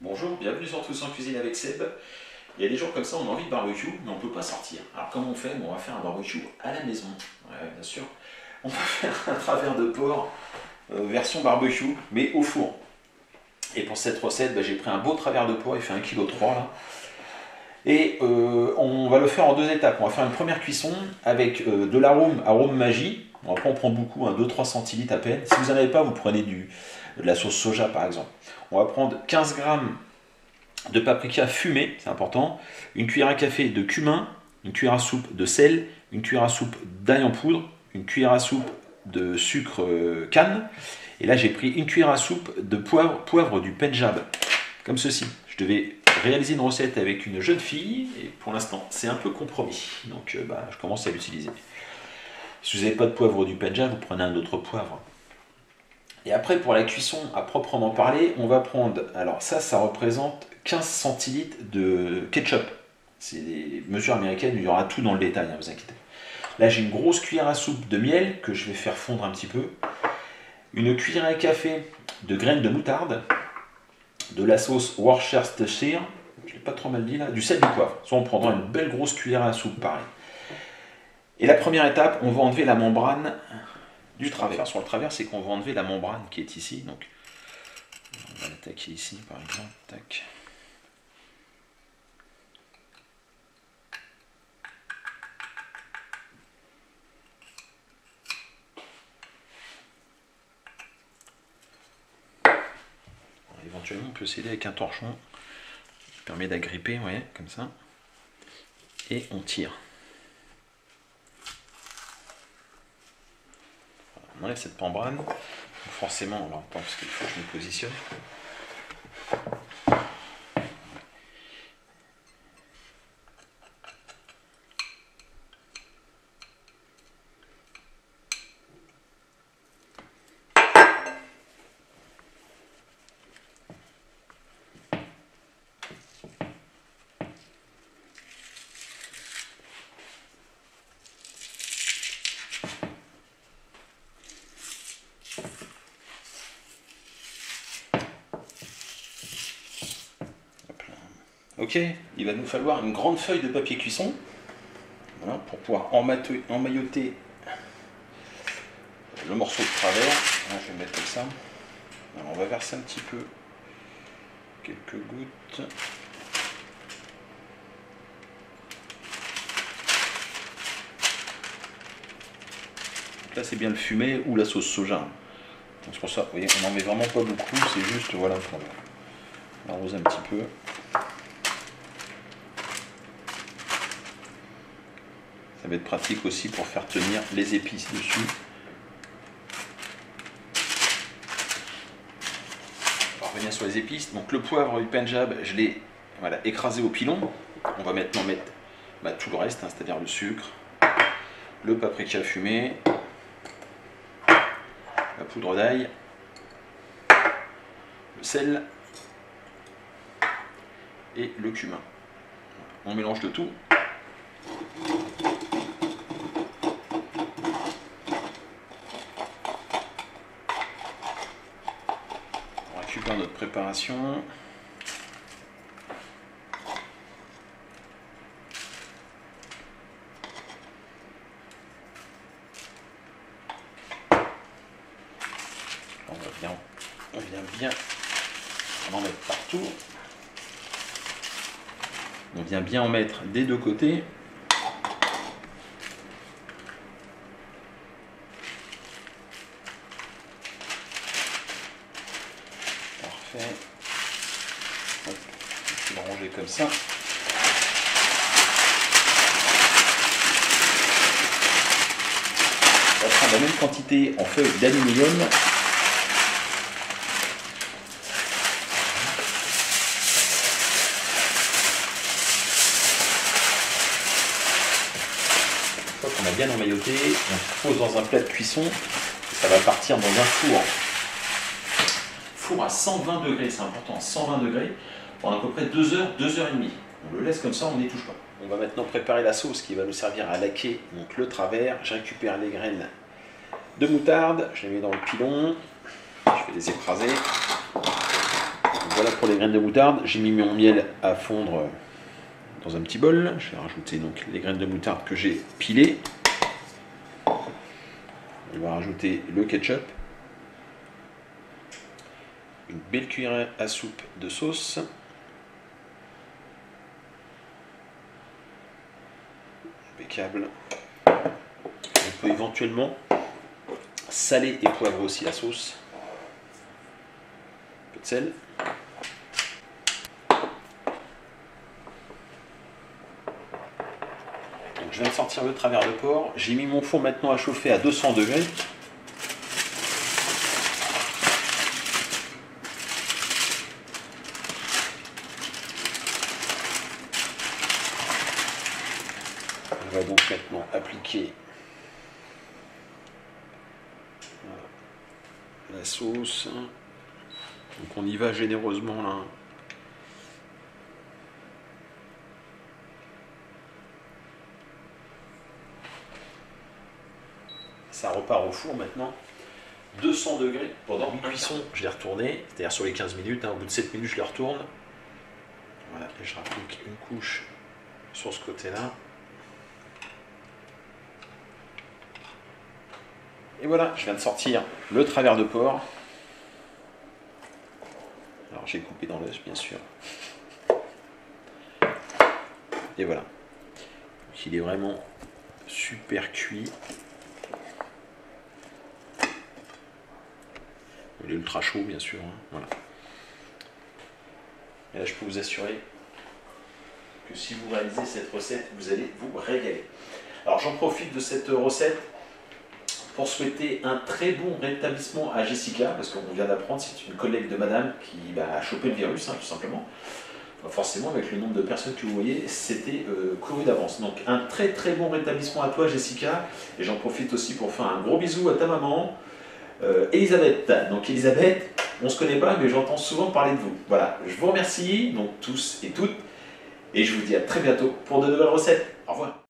Bonjour, bienvenue sur Tous en Cuisine avec Seb. Il y a des jours comme ça, on a envie de barbecue, mais on ne peut pas sortir. Alors comment on fait? On va faire un barbecue à la maison. Ouais, bien sûr. On va faire un travers de porc version barbecue, mais au four. Et pour cette recette, j'ai pris un beau travers de porc, il fait 1,3 kg là. Et on va le faire en deux étapes. On va faire une première cuisson avec de arôme magie. Après on prend beaucoup, 2-3 centilitres à peine. Si vous n'en avez pas, vous prenez de la sauce soja par exemple. On va prendre 15 g de paprika fumé, c'est important, une cuillère à café de cumin, une cuillère à soupe de sel, une cuillère à soupe d'ail en poudre, une cuillère à soupe de sucre canne. Et là j'ai pris une cuillère à soupe de poivre du Pendjab, comme ceci. Je devais réaliser une recette avec une jeune fille et pour l'instant c'est un peu compromis, donc je commence à l'utiliser. Si vous n'avez pas de poivre du Pendjab, vous prenez un autre poivre. Et après pour la cuisson à proprement parler, on va prendre, alors ça représente 15 centilitres de ketchup. C'est des mesures américaines, il y aura tout dans le détail, ne vous inquiétez. Là j'ai une grosse cuillère à soupe de miel que je vais faire fondre un petit peu. Une cuillère à café de graines de moutarde. De la sauce Worcestershire, je l'ai pas trop mal dit là, du sel, du poivre. Soit on prendra une belle grosse cuillère à soupe, pareil. Et la première étape, on va enlever la membrane du travers. Sur le travers, c'est qu'on va enlever la membrane qui est ici. Donc, on va l'attaquer ici, par exemple. Tac. Éventuellement, on peut s'aider avec un torchon qui permet d'agripper, vous voyez, comme ça. Et on tire. On enlève cette membrane. Forcément, alors attends, parce qu'il faut que je me positionne. Ok, il va nous falloir une grande feuille de papier cuisson, voilà, pour pouvoir emmailloter le morceau de travers. Là, je vais le mettre comme ça. Alors, on va verser un petit peu, quelques gouttes. Donc là, c'est bien le fumet ou la sauce soja. C'est pour ça, vous voyez, on n'en met vraiment pas beaucoup, c'est juste voilà, pour l'arroser un petit peu. Ça va être pratique aussi pour faire tenir les épices dessus. On va revenir sur les épices. Donc le poivre du Pendjab, je l'ai écrasé au pilon. On va maintenant mettre tout le reste, c'est-à-dire le sucre, le paprika fumé, la poudre d'ail, le sel et le cumin. On mélange le tout. Notre préparation. On vient bien en mettre partout. On vient bien en mettre des deux côtés. Hop, je vais le ranger comme ça. On va prendre la même quantité en feuilles d'aluminium. Une fois qu'on a bien emmailloté, on pose dans un plat de cuisson et ça va partir dans un four. Four à 120 degrés, c'est important, 120 degrés, pendant à peu près 2 heures, 2 heures et demie. On le laisse comme ça, on n'y touche pas. On va maintenant préparer la sauce qui va nous servir à laquer donc le travers. Je récupère les graines de moutarde, je les mets dans le pilon, je vais les écraser. Voilà pour les graines de moutarde. J'ai mis mon miel à fondre dans un petit bol. Je vais rajouter donc les graines de moutarde que j'ai pilées. On va rajouter le ketchup. Une belle cuillère à soupe de sauce. Impeccable. On peut éventuellement saler et poivrer aussi la sauce. Un peu de sel. Donc je viens de sortir le travers de porc. J'ai mis mon four maintenant à chauffer à 200 degrés. On va donc maintenant appliquer la sauce. Donc on y va généreusement là. Ça repart au four maintenant. 200 degrés pendant une cuisson. Je l'ai retourné, c'est-à-dire sur les 15 minutes. Au bout de 7 minutes, je le retourne. Voilà, et je rapplique une couche sur ce côté-là. Et voilà, je viens de sortir le travers de porc. Alors j'ai coupé dans l'os, bien sûr. Et voilà. Donc, il est vraiment super cuit. Il est ultra chaud, bien sûr. Hein. Voilà. Et là, je peux vous assurer que si vous réalisez cette recette, vous allez vous régaler. Alors j'en profite de cette recette pour souhaiter un très bon rétablissement à Jessica, parce qu'on vient d'apprendre, c'est une collègue de madame qui a chopé le virus, hein, tout simplement. Enfin, forcément, avec le nombre de personnes que vous voyez, c'était couru d'avance. Donc un très très bon rétablissement à toi, Jessica, et j'en profite aussi pour faire un gros bisou à ta maman, Elisabeth. Donc Elisabeth, on se connaît pas, mais j'entends souvent parler de vous. Voilà, je vous remercie, donc tous et toutes, et je vous dis à très bientôt pour de nouvelles recettes. Au revoir.